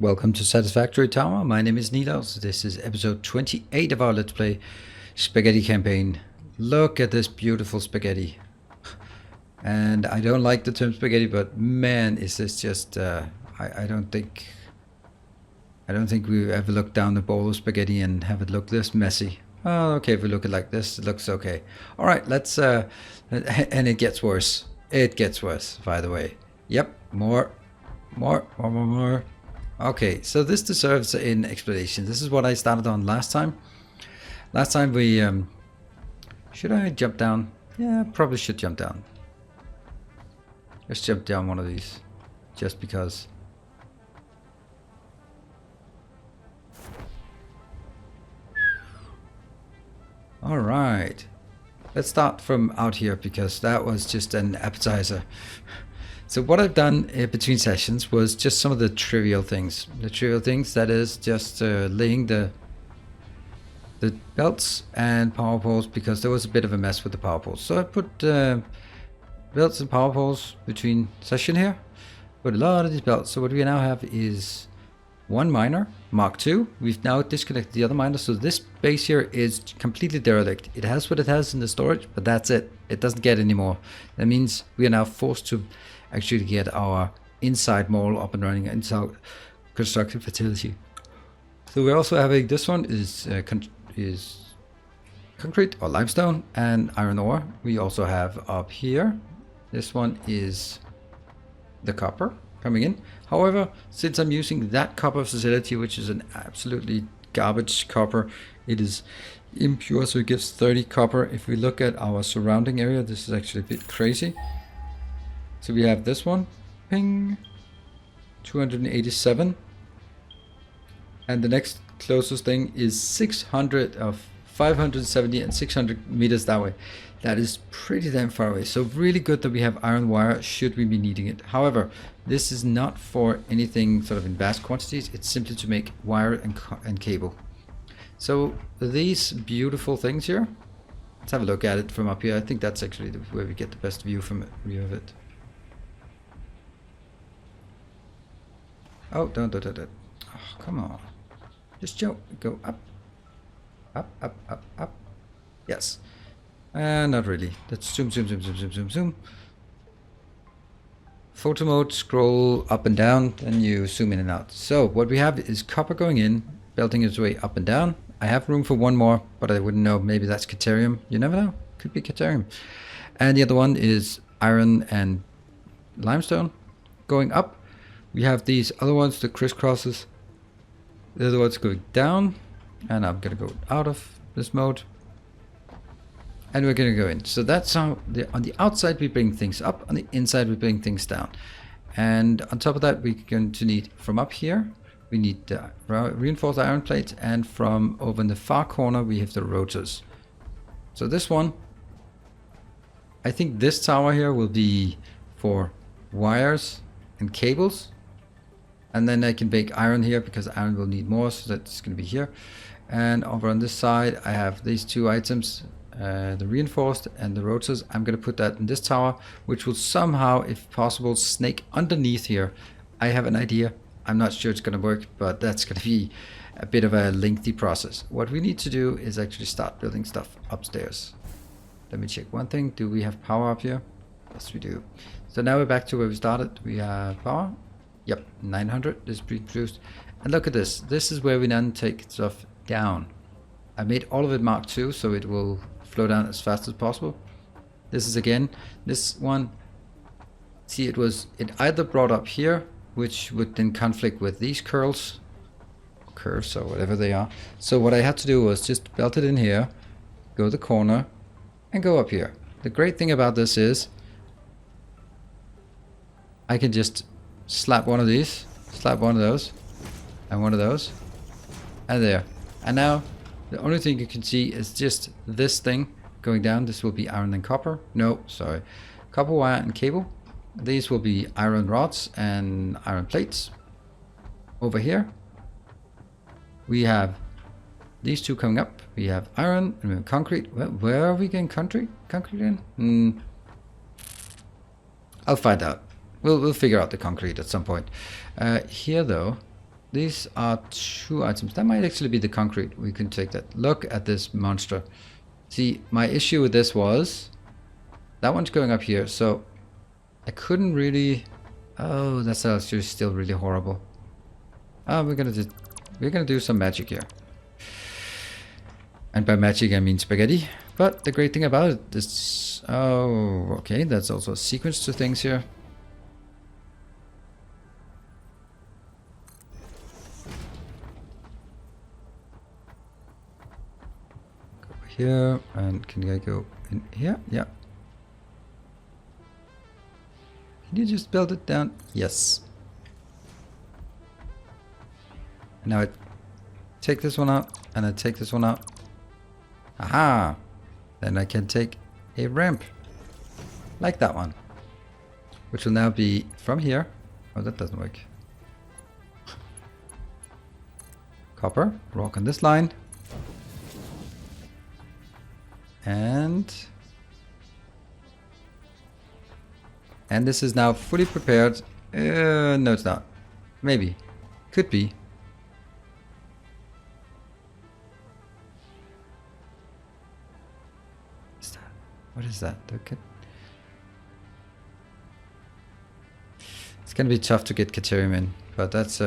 Welcome to Satisfactory Tower. My name is Nilaus. This is episode 28 of our Let's Play Spaghetti campaign. Look at this beautiful spaghetti. And I don't like the term spaghetti, but man, is this just I don't think we've ever looked down a bowl of spaghetti and have it look this messy. Oh, okay, if we look at it like this, it looks okay. All right, let's and it gets worse. It gets worse, by the way. Yep, more. Okay, so this deserves an explanation. This is what I started on last time. Last time we should I jump down? Yeah, probably should jump down. Let's jump down one of these, just because. All right, let's start from out here because that was just an appetizer. So what I've done between sessions was just some of the trivial things. The trivial things, that is just laying the belts and power poles, because there was a bit of a mess with the power poles. So I put belts and power poles between session here. Put a lot of these belts. So what we now have is one miner, Mark II. We've now disconnected the other miner. So this base here is completely derelict. It has what it has in the storage, but that's it. It doesn't get any more. That means we are now forced to actually get our inside mall up and running, inside construction facility. So we're also having, this one is concrete or limestone and iron ore. We also have up here, this one is the copper coming in. However, since I'm using that copper facility, which is an absolutely garbage copper, it is impure, so it gives 30 copper. If we look at our surrounding area, this is actually a bit crazy. So we have this one, ping, 287. And the next closest thing is 600 of 570 and 600 meters that way. That is pretty damn far away. So really good that we have iron wire should we be needing it. However, this is not for anything sort of in vast quantities. It's simply to make wire and cable. So these beautiful things here, let's have a look at it from up here. I think that's actually where we get the best view of it. Oh, don't. Oh, come on. Just jump. Go up. Up. Yes. Not really. Let's zoom. Photo mode, scroll up and down, then you zoom in and out. So what we have is copper going in, belting its way up and down. I have room for one more, but I wouldn't know. Maybe that's Caterium. You never know. Could be Caterium. And the other one is iron and limestone going up. We have these other ones, the crisscrosses. The other ones going down. And I'm going to go out of this mode. And we're going to go in. So that's how, on the outside we bring things up. On the inside we bring things down. And on top of that we're going to need, from up here, we need the reinforced iron plates. And from over in the far corner we have the rotors. So this one, I think this tower here will be for wires and cables. And then I can bake iron here because iron will need more, so that's going to be here. And over on this side I have these two items, the reinforced and the rotors. I'm going to put that in this tower, which will somehow, if possible, snake underneath here. I have an idea. I'm not sure it's going to work, but that's going to be a bit of a lengthy process. What we need to do is actually start building stuff upstairs. Let me check one thing. Do we have power up here? Yes, we do. So now we're back to where we started. We have power. Yep, 900 is pre-produced. And look at this. This is where we then take stuff down. I made all of it Mark II, so it will flow down as fast as possible. This is again, this one, see, it either brought up here, which would then conflict with these curves or whatever they are. So what I had to do was just belt it in here, go the corner, and go up here. The great thing about this is I can just slap one of these, slap one of those, and one of those, and there. And now the only thing you can see is just this thing going down. This will be iron and copper. No, sorry. Copper wire and cable. These will be iron rods and iron plates. Over here we have these two coming up. We have iron and we have concrete. Where are we getting concrete in? I'll find out. We'll figure out the concrete at some point. Here though, these are 2 items. That might actually be the concrete. We can take that. Look at this monster. See, my issue with this was that one's going up here, so I couldn't really. Oh, that's actually still really horrible. Oh, we're gonna do some magic here. And by magic I mean spaghetti. But the great thing about it is, oh, okay, that's also a sequence to things here. Go here, and can I go in here? Yeah. Can you just build it down? Yes. And now I take this one out, and I take this one out. Aha! Then I can take a ramp. Like that one. Which will now be from here. Oh, that doesn't work. Copper, rock on this line. And this is now fully prepared. No, it's not. Maybe. Could be. What is that? Okay. It's gonna be tough to get Caterium in, but that's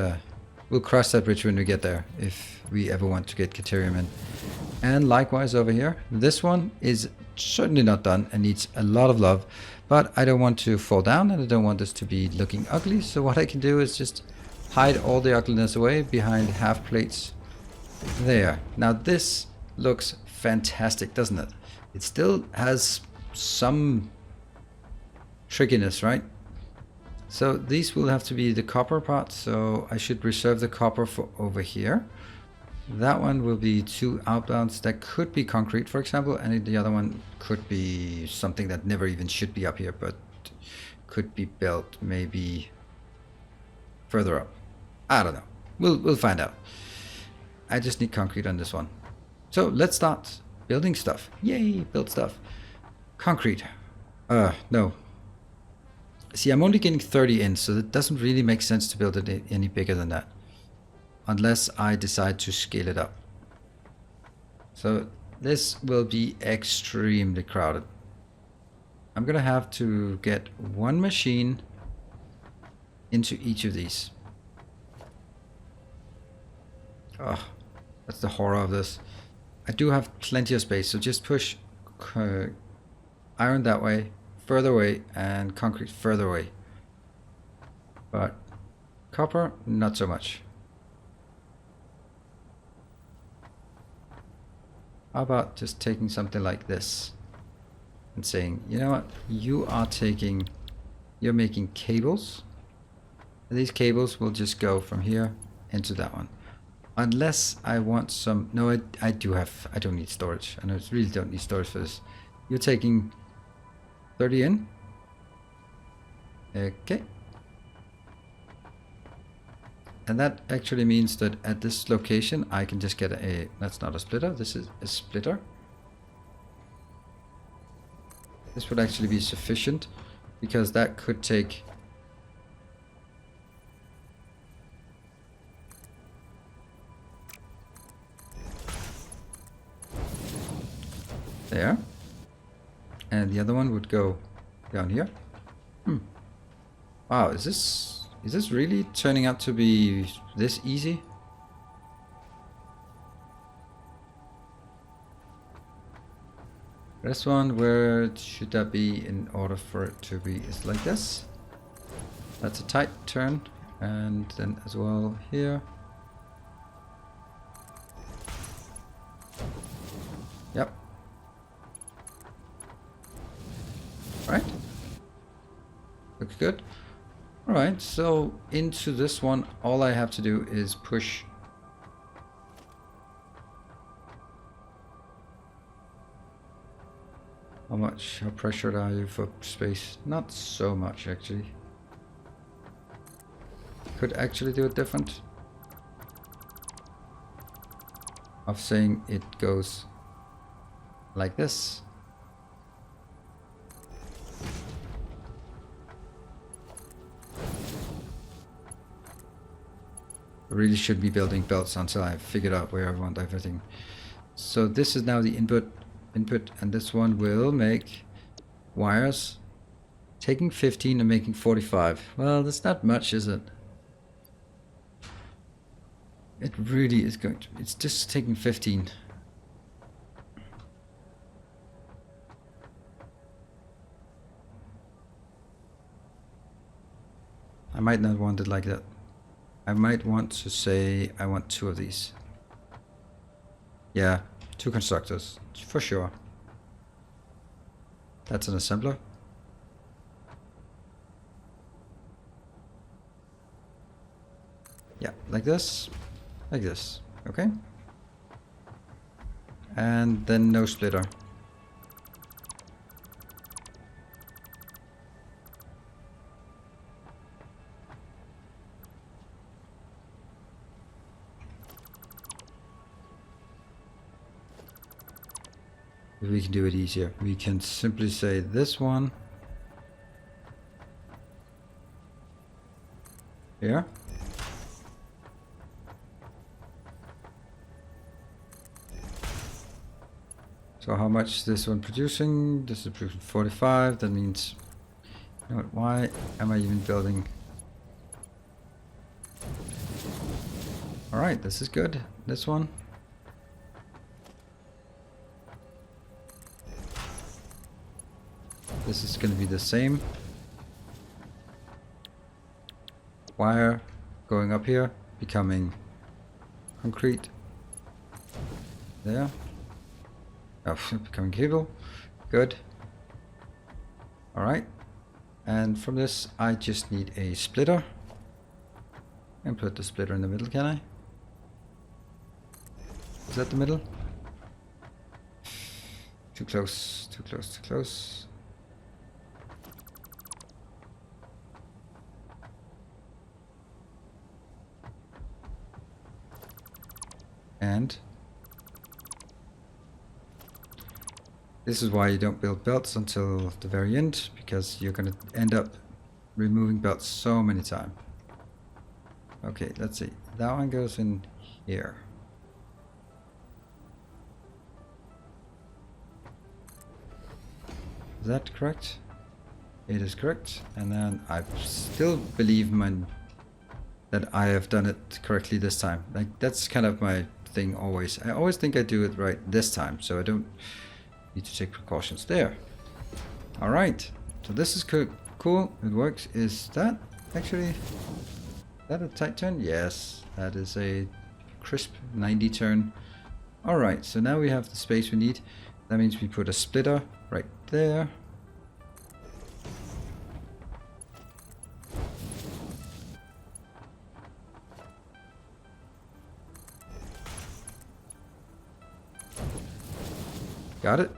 we'll cross that bridge when we get there, if we ever want to get Caterium in. And likewise over here, this one is certainly not done and needs a lot of love, but I don't want to fall down and I don't want this to be looking ugly, so what I can do is just hide all the ugliness away behind half plates. There. Now this looks fantastic, doesn't it? It still has some trickiness, right? So these will have to be the copper parts, so I should reserve the copper for over here. That one will be 2 outbounds. That could be concrete, for example, and the other one could be something that never even should be up here, but could be built maybe further up. I don't know. We'll find out. I just need concrete on this one. So let's start building stuff. Yay, build stuff. Concrete. No. See, I'm only getting 30 in, so it doesn't really make sense to build it any bigger than that. Unless I decide to scale it up. So this will be extremely crowded. I'm gonna have to get 1 machine into each of these. Oh, that's the horror of this. I do have plenty of space, so just push iron that way, further away, and concrete further away. But copper, not so much. How about just taking something like this and saying, you know what, you're making cables. And these cables will just go from here into that one. Unless I want some, no, I don't need storage. I really don't need storage for this. You're taking 30 in. Okay. And that actually means that at this location I can just get that's not a splitter, this is a splitter. This would actually be sufficient because that could take there. And the other one would go down here. Wow, is this really turning out to be this easy? This one, where should that be in order for it to be? It's like this. That's a tight turn. And then as well here. Yep. Right? Looks good. Alright, so into this one, all I have to do is push. How pressured are you for space? Not so much, actually. Could actually do it different. Of saying it goes like this. I really should be building belts until I figured out where I want everything. So this is now the input, and this one will make wires taking 15 and making 45. Well, that's not much, is it? It really is going to, it's just taking 15. I might not want it like that. I might want to say I want 2 of these. Yeah, 2 constructors, for sure. That's an assembler. Yeah, like this, okay? And then no splitter. We can do it easier. We can simply say this one here. So how much is this one producing? This is producing 45. That means, you know what, why am I even building? Alright, this is good. This one. This is going to be the same. Wire going up here, becoming concrete. There. Oh, becoming cable. Good. Alright. And from this, I just need a splitter. And put the splitter in the middle, can I? Is that the middle? Too close, too close, too close. And this is why you don't build belts until the very end, because you're going to end up removing belts so many times. Okay, let's see. That one goes in here. Is that correct? It is correct. And then I still believe that I have done it correctly this time. Like, that's kind of my thing always. I always think I do it right this time, so I don't need to take precautions there. All right, so this is cool. It works. Is that actually that a tight turn? Yes, that is a crisp 90 turn. All right, so now we have the space we need. That means we put a splitter right there. Got it.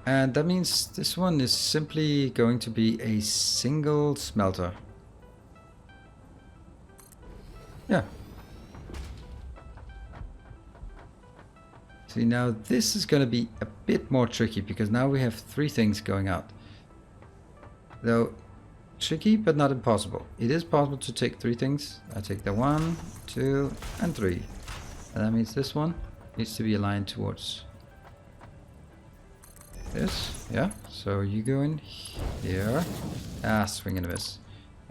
And that means this one is simply going to be a single smelter. Yeah. See, now this is going to be a bit more tricky because now we have 3 things going out. Though tricky, but not impossible. It is possible to take 3 things. I take the 1, 2, and 3. And that means this one needs to be aligned towards this. Yeah, so you go in here. Swing and a miss.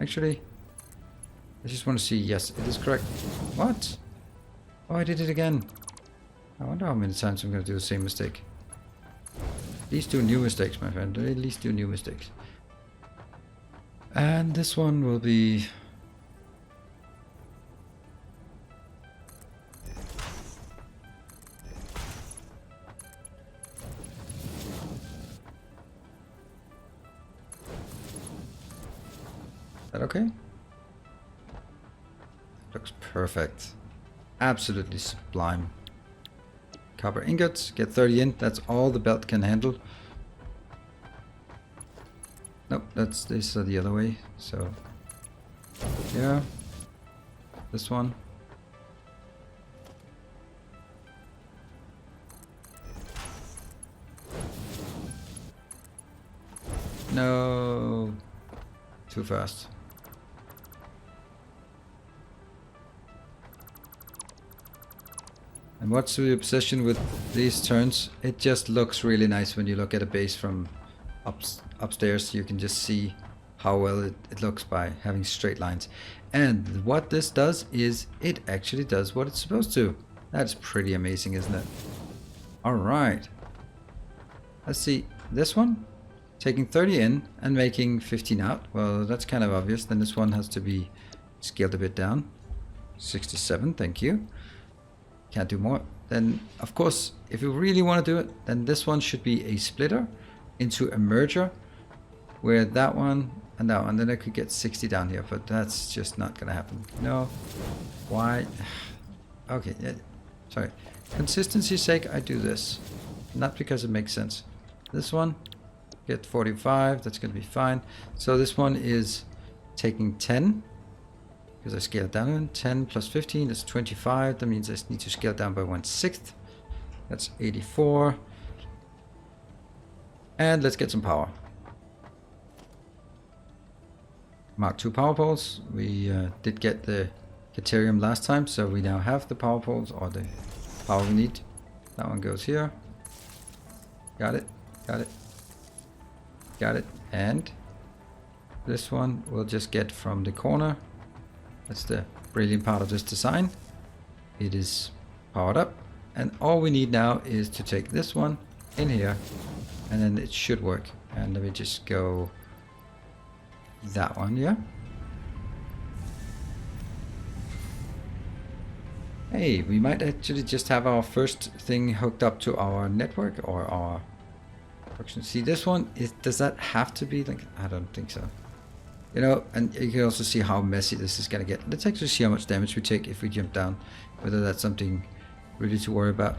Actually, I just want to see. Yes, it is correct. What? Oh, I did it again. I wonder how many times I'm going to do the same mistake. These 2 new mistakes, my friend. At least 2 new mistakes. And this one will be... That okay? Looks perfect. Absolutely sublime. Copper ingots, get 30 in. That's all the belt can handle. Nope, these are the other way. So, yeah. This one. No. Too fast. And what's the obsession with these turns? It just looks really nice when you look at a base from upstairs. You can just see how well it looks by having straight lines. And what this does is it actually does what it's supposed to. That's pretty amazing, isn't it? Alright. Let's see. This one? Taking 30 in and making 15 out. Well, that's kind of obvious. Then this one has to be scaled a bit down. 67, thank you. Can't do more. Then, of course, if you really want to do it, then this one should be a splitter into a merger, where that one and that one, then I could get 60 down here, but that's just not going to happen. No. Why? Okay, yeah. Sorry. Consistency's sake, I do this. Not because it makes sense. This one, get 45, that's going to be fine. So this one is taking 10. Because I scale it down. 10 plus 15 is 25. That means I need to scale it down by 1/6. That's 84. And let's get some power. Mark 2 power poles. We did get the Caterium last time, so we now have the power poles, or the power we need. That one goes here. Got it. Got it. Got it. And this one we'll just get from the corner. That's the brilliant part of this design. It is powered up, and all we need now is to take this one in here, and then it should work. And let me just go that one, yeah. Hey, we might actually just have our first thing hooked up to our network or our production. See, this one is, does that have to be like, I don't think so. You know, and you can also see how messy this is going to get. Let's actually see how much damage we take if we jump down. Whether that's something really to worry about.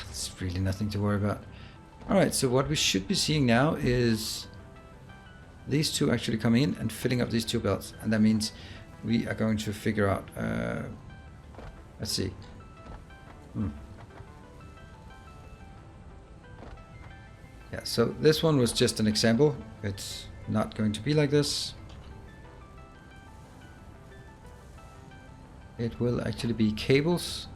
There's really nothing to worry about. Alright, so what we should be seeing now is these two actually coming in and filling up these two belts. And that means we are going to figure out... let's see. Yeah, so this one was just an example. It's not going to be like this. It will actually be cables.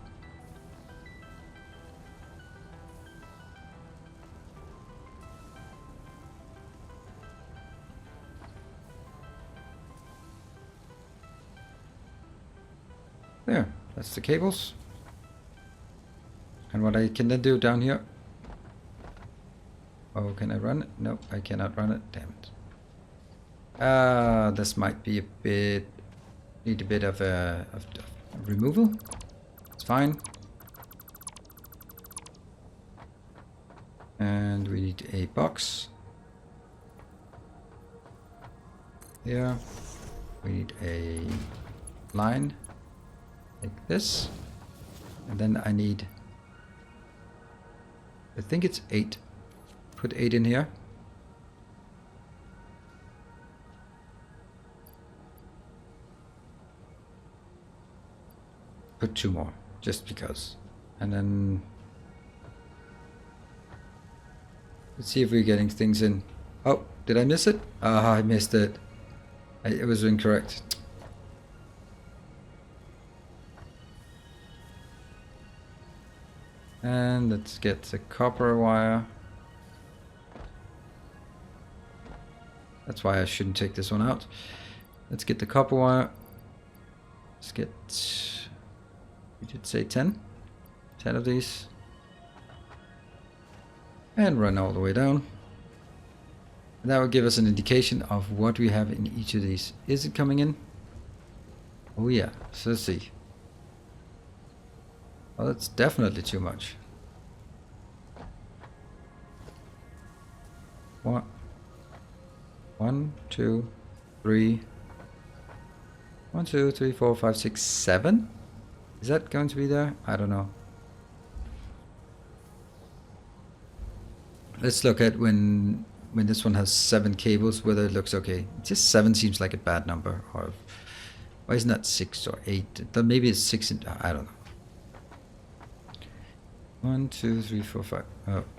There, that's the cables. And what I can then do down here. Oh, can I run it? No, I cannot run it. Damn it. This might be a bit, need a bit of removal. It's fine. And we need a box. Here. We need a line like this. And then I need, I think it's 8. Put 8 in here. Put 2 more, just because. And then let's see if we're getting things in. Oh, did I miss it? Ah, I missed it. It was incorrect. And let's get the copper wire. That's why I shouldn't take this one out. Let's get the copper wire. Let's get, we did say 10. 10 of these. And run all the way down. And that will give us an indication of what we have in each of these. Is it coming in? Oh yeah, so let's see. Well, that's definitely too much. What? 1, 2, 3. 1, 2, 3, 4, 5, 6, 7. Is that going to be there? I don't know. Let's look at when this one has 7 cables, whether it looks okay. Just 7 seems like a bad number. Or why isn't that 6 or 8? Then maybe it's 6. I don't know. 1, 2, 3, 4, 5.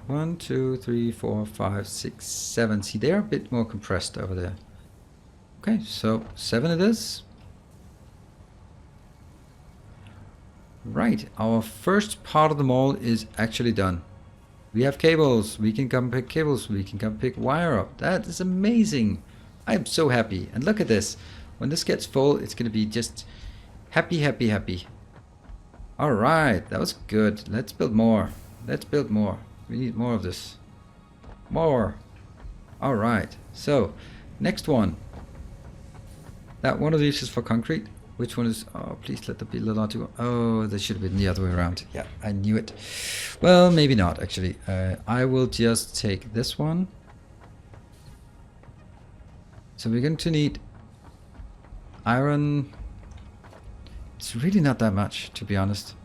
1, 2, 3, 4, 5, 6, 7. See, they're a bit more compressed over there. Okay, so 7 it is. Right, our first part of the mall is actually done. We have cables. We can come pick cables. We can come pick wire up. That is amazing. I am so happy. And look at this. When this gets full, it's going to be just happy, happy, happy. All right, that was good. Let's build more. Let's build more. We need more of this. More. All right. So, next one. That one of these is for concrete. Which one is... Oh, please let that be the larger one. Oh, that should have been the other way around. Yeah, I knew it. Well, maybe not, actually. I will just take this one. So we're going to need iron. It's really not that much, to be honest.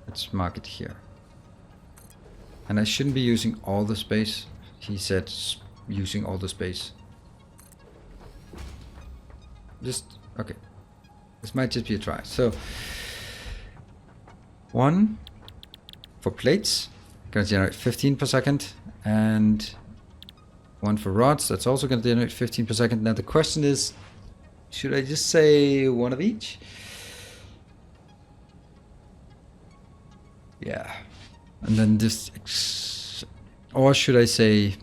Let's mark it here. And I shouldn't be using all the space. He said using all the space. Just, okay. This might just be a try. So, one for plates. Going to generate 15 per second. And one for rods. That's also going to generate 15 per second. Now the question is, should I just say one of each? Yeah. And then just, or should I say,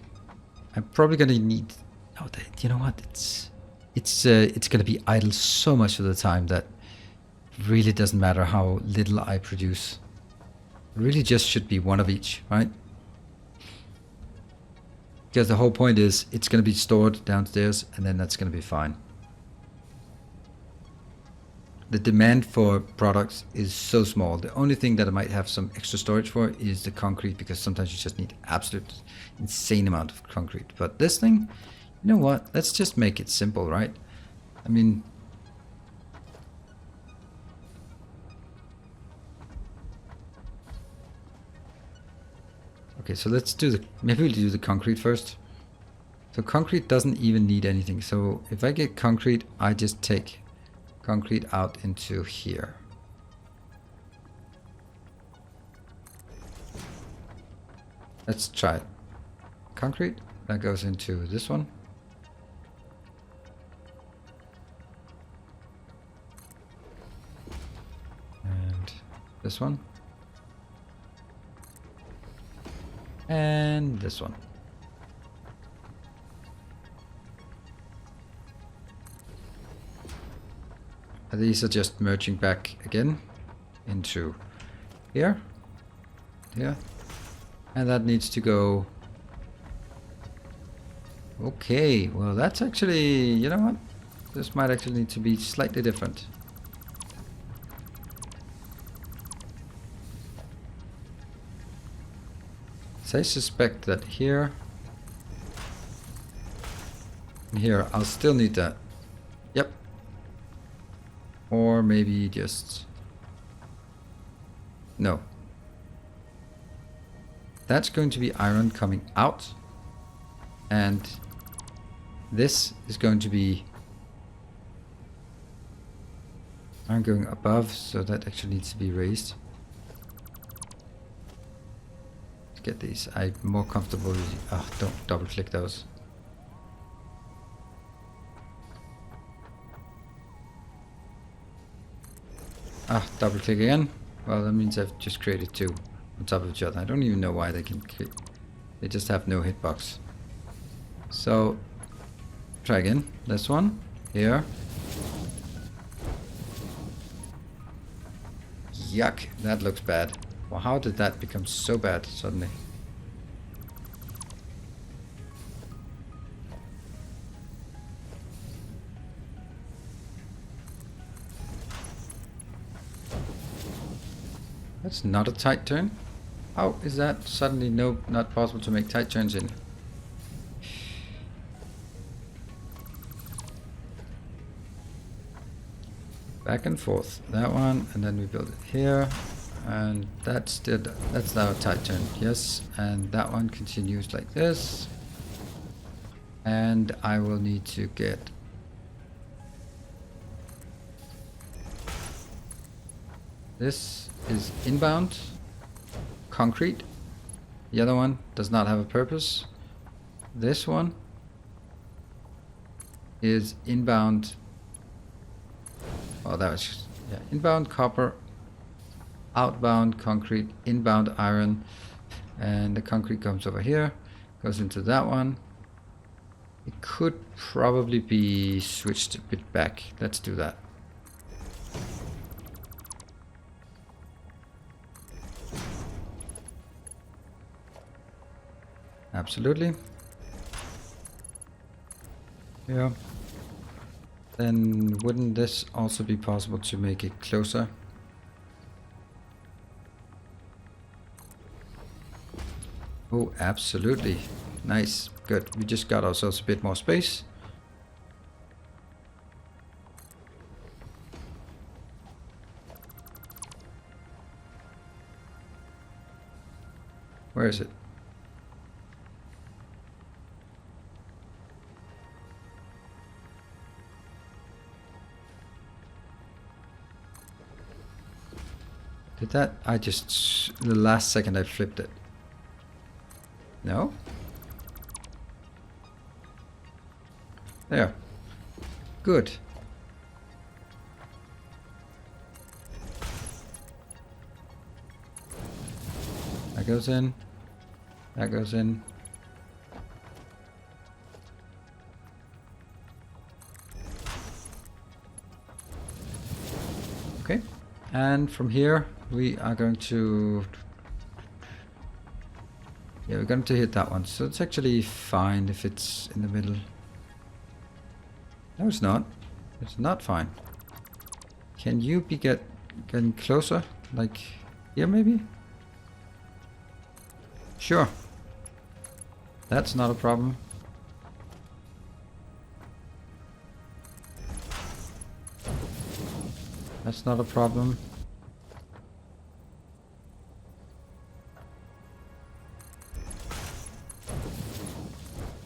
I'm probably gonna need. Oh, you know what? It's gonna be idle so much of the time that it really doesn't matter how little I produce. It really just should be one of each, right? Because the whole point is it's gonna be stored downstairs, and then that's gonna be fine. The demand for products is so small. The only thing that I might have some extra storage for is the concrete, because sometimes you just need absolute insane amount of concrete. But this thing, you know what? Let's just make it simple, right? I mean, okay, so let's do maybe we'll do the concrete first. So concrete doesn't even need anything. So if I get concrete, I just take concrete out into here. Let's try it. Concrete, that goes into this one. And this one. And this one. These are just merging back again into here, here, and that needs to go. Okay, well that's actually, you know what? This might actually need to be slightly different. So I suspect that here, and here, I'll still need that. Yep. Or maybe just... No. That's going to be iron coming out. And this is going to be iron going above, so that actually needs to be raised. Let's get these. I'm more comfortable using... Oh, don't double click those. Ah, double click again. Well, that means I've just created two on top of each other. I don't even know why they can create. They just have no hitbox. So, try again. This one, here. Yuck, that looks bad. Well, how did that become so bad suddenly? That's not a tight turn. How is that suddenly not possible to make tight turns in? Back and forth. That one, and then we build it here. And that's now a tight turn. Yes, and that one continues like this. And I will need to get... This is inbound concrete. The other one does not have a purpose. This one is inbound. Oh, that was, yeah, inbound copper, outbound concrete, inbound iron, and the concrete comes over here, goes into that one. It could probably be switched a bit back. Let's do that. Absolutely. Yeah. Then wouldn't this also be possible to make it closer? Oh, absolutely. Nice. Good. We just got ourselves a bit more space. Where is it? Did that? I just... the last second I flipped it. No? There. Good. That goes in. That goes in. Okay. And from here we are going to... yeah, we're going to hit that one. So it's actually fine if it's in the middle. No, it's not. It's not fine. Can you be getting closer? Like here maybe? Sure. That's not a problem. That's not a problem.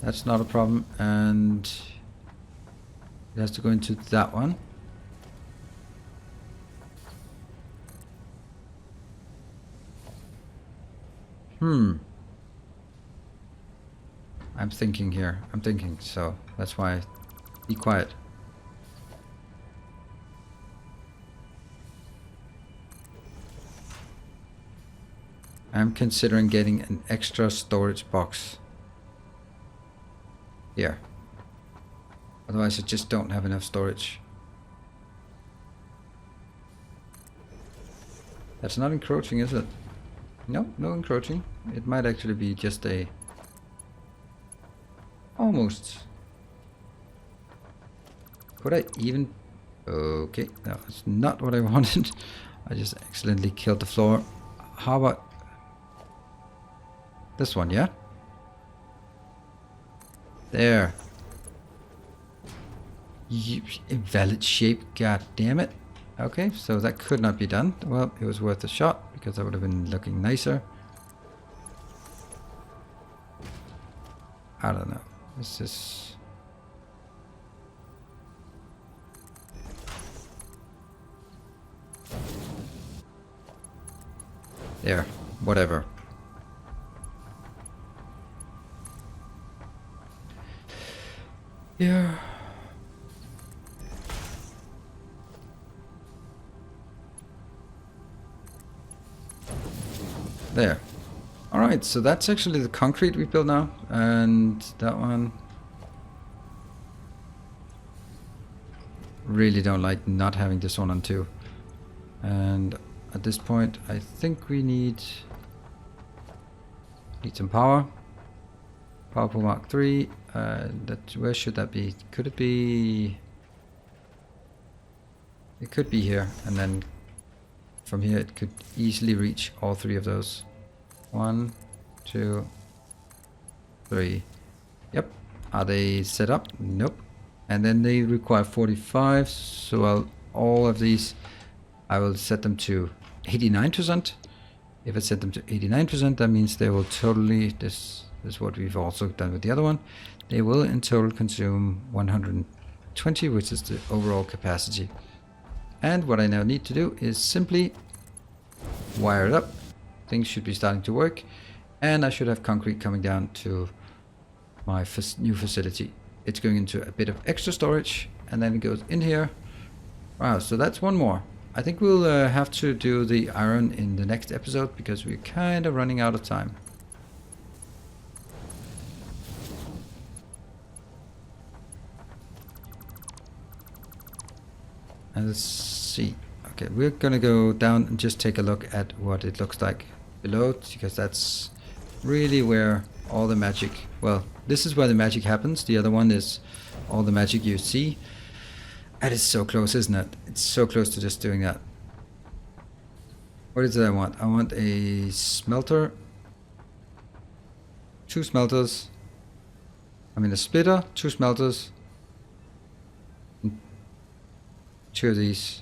That's not a problem. And it has to go into that one. I'm thinking here. I'm thinking, so that's why. Be quiet. I'm considering getting an extra storage box here. Otherwise I just don't have enough storage. That's not encroaching, is it? No, no encroaching. It might actually be just a... almost. Could I even... okay, that's not what I wanted. I just accidentally killed the floor. How about this one, yeah? There. Invalid shape, god damn it. Okay, so that could not be done. Well, it was worth a shot because that would have been looking nicer. I don't know. This is... there, whatever. Yeah. There. Alright, so that's actually the concrete we built now. And that one... really don't like not having this one on two. And at this point, I think we need some power. Power pool Mark 3. Where should that be? Could it be... it could be here, and then from here it could easily reach all three of those. 1, 2, 3. Yep. Are they set up? Nope. And then they require 45, so all of these I will set them to 89%. If I set them to 89%, that means they will totally, this is what we've also done with the other one, they will in total consume 120, which is the overall capacity. And what I now need to do is simply wire it up. Things should be starting to work, and I should have concrete coming down to my new facility. it's going into a bit of extra storage, and then it goes in here. Wow, so that's one more. I think we'll have to do the iron in the next episode because we're kind of running out of time. And let's see. Okay, we're gonna go down and just take a look at what it looks like below, because that's really where all the magic, well, this is where the magic happens. The other one is all the magic you see. And it's so close, isn't it? It's so close to just doing that. What is it I want? I want a smelter. 2 smelters. I mean a splitter, 2 smelters. 2 of these.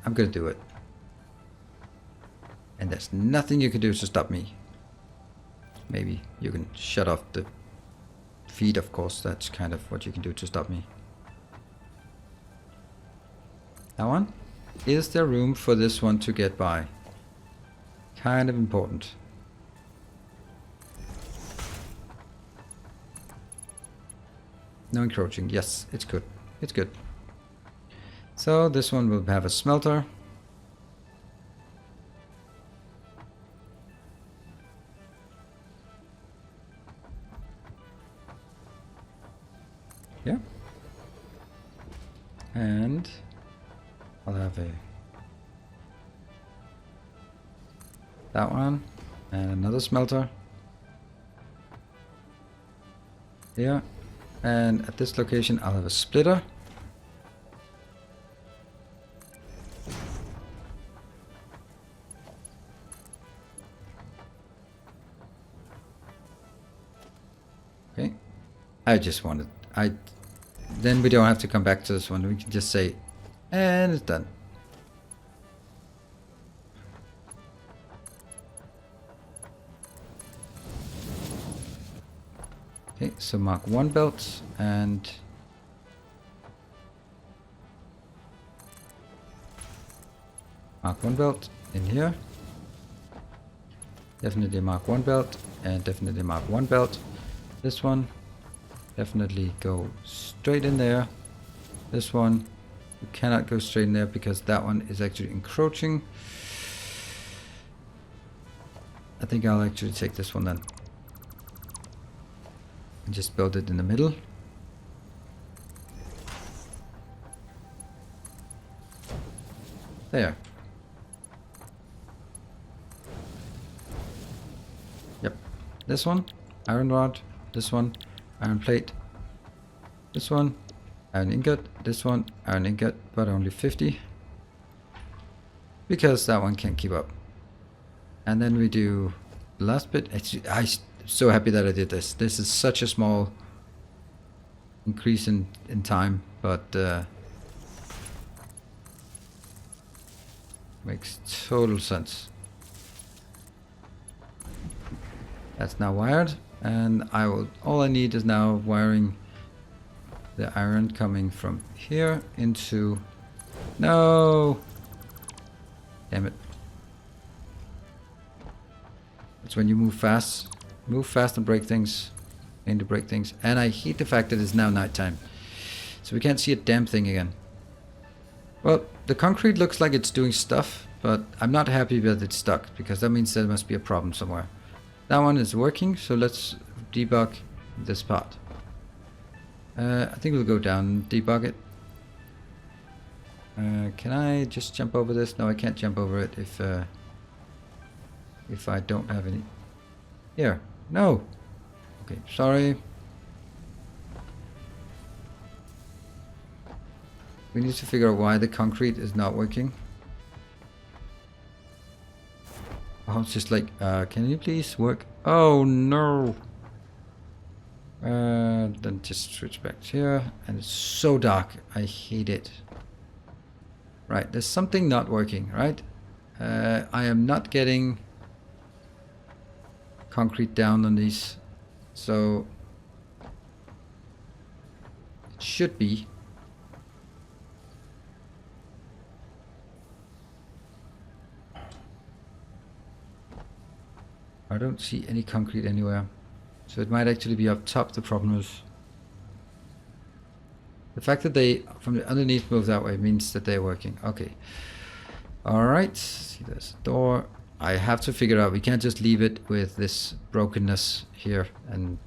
I'm gonna do it. And there's nothing you can do to stop me. Maybe you can shut off the feed, of course. That's kind of what you can do to stop me. That one? Is there room for this one to get by? Kind of important. No encroaching. Yes, it's good. It's good. So this one will have a smelter. Yeah. And I'll have that one and another smelter. Here. And at this location I'll have a splitter. Okay. I just wanted then we don't have to come back to this one. We can just say, and it's done. Okay, so mark 1 belt and mark 1 belt in here. Definitely mark 1 belt and definitely mark 1 belt. This one. Definitely go straight in there. This one, you cannot go straight in there because that one is actually encroaching. I think I'll actually take this one then. And just build it in the middle. There. Yep. This one, iron rod. This one, iron plate. This one, iron ingot. This one, iron ingot, but only 50. Because that one can't keep up. And then we do the last bit. I'm so happy that I did this. This is such a small increase in time, but makes total sense. That's now wired. And all I need is now wiring the iron coming from here into, no, damn it. It's when you move fast and break things, aim to break things. And I hate the fact that it's now nighttime, so we can't see a damn thing again. Well, the concrete looks like it's doing stuff, but I'm not happy that it's stuck, because that means there must be a problem somewhere. That one is working, so let's debug this part. I think we'll go down and debug it. Can I just jump over this? No, I can't jump over it if I don't have any. Here, no. Okay, sorry. We need to figure out why the concrete is not working. Oh, it's just like, can you please work? Oh no. Then just switch back here, and it's so dark. I hate it. Right, there's something not working, right? I am not getting concrete down on these, so it should be. I don't see any concrete anywhere. So it might actually be up top, the problem is. The fact that they, from the underneath, move that way means that they're working. Okay. Alright. See, there's a door. I have to figure out, we can't just leave it with this brokenness here. And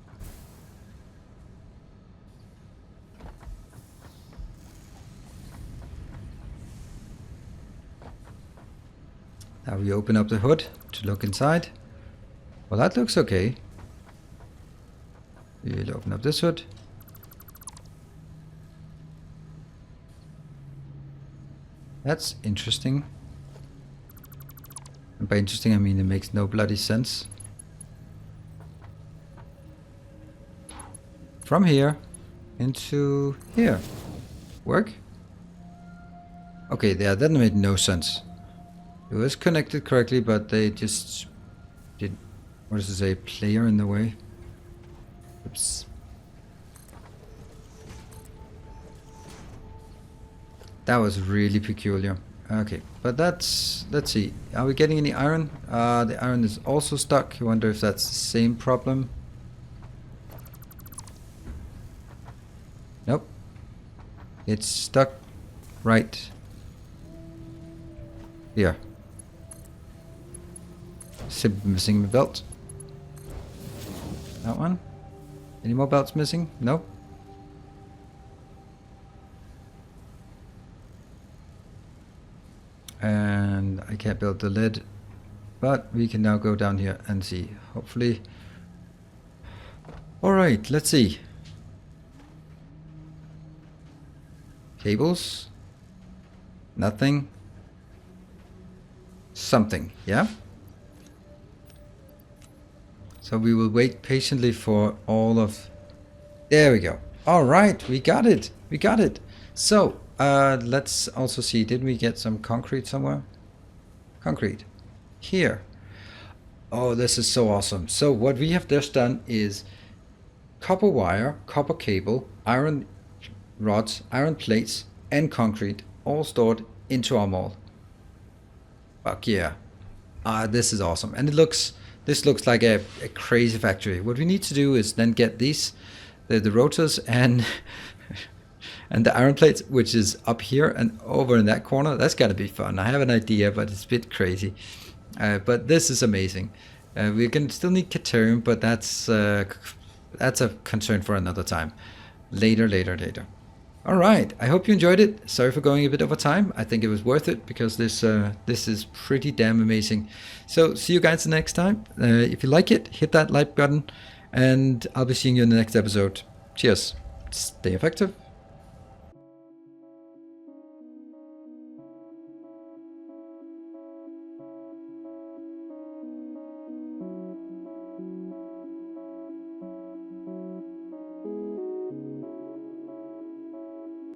now we open up the hood to look inside. Well, that looks okay. We'll open up this hood. That's interesting. And by interesting, I mean it makes no bloody sense. From here into here. Work? Okay, yeah, that made no sense. It was connected correctly, but they just did, what does it say, player in the way? Oops. That was really peculiar. Okay, but that's, let's see, are we getting any iron? The iron is also stuck. I wonder if that's the same problem. Nope. It's stuck right here. Simply missing the belt. That one. Any more belts missing? Nope. And I can't build the lid, but we can now go down here and see, hopefully. Alright, let's see. Cables. Nothing. Something, yeah? So we will wait patiently for all of... There we go. Alright, we got it. We got it. So, let's also see, did we get some concrete somewhere? Concrete. Here. Oh, this is so awesome. So what we have just done is copper wire, copper cable, iron rods, iron plates, and concrete all stored into our mold. Fuck yeah. This is awesome. And this looks like a crazy factory. What we need to do is then get these, the rotors and and the iron plates, which is up here and over in that corner. That's gotta be fun. I have an idea, but it's a bit crazy. But this is amazing. We're gonna still need Caterium, but that's a concern for another time. Later. All right. I hope you enjoyed it. Sorry for going a bit over time. I think it was worth it because this is pretty damn amazing. So see you guys next time. If you like it, hit that like button, and I'll be seeing you in the next episode. Cheers. Stay effective.